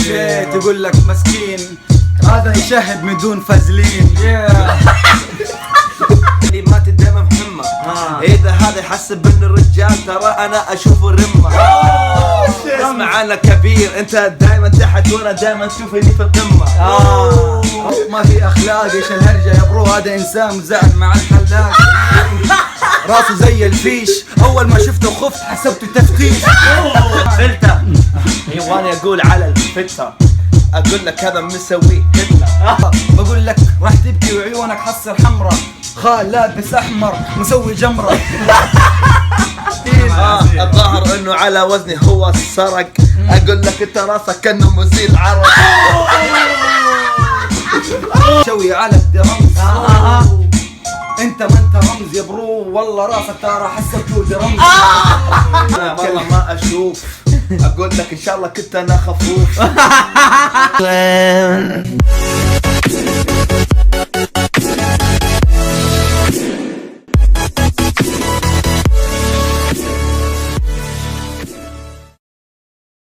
مشيت يقول لك مسكين هذا يشهد من دون فازلين. كلماتي دايما مهمة. اذا هذا يحسب ان الرجال ترى انا اشوفه رمة. اسمع انا كبير، انت دايما تحت وانا دايما تشوفني في القمة. ما في اخلاق، ايش الهرجة يا برو؟ هذا انسان مزعل مع الحلاق، راسه زي الفيش، اول ما شفته خفت حسبته تفتيش. فلتة يبغاني اقول على الفتة، اقول لك هذا مسوي هتلة. بقول لك راح تبكي وعيونك حصر حمرة، خال لابس احمر مسوي جمرة. الظاهر انه على وزني هو السرق، اقول لك انت راسك كانه مسيل عرق. شوي على الدرمز. انت ما انت رمز يا برو، والله راسك ترى حسبته درمز. والله ما اشوف، اقول لك ان شاء الله كنت انا خفوف.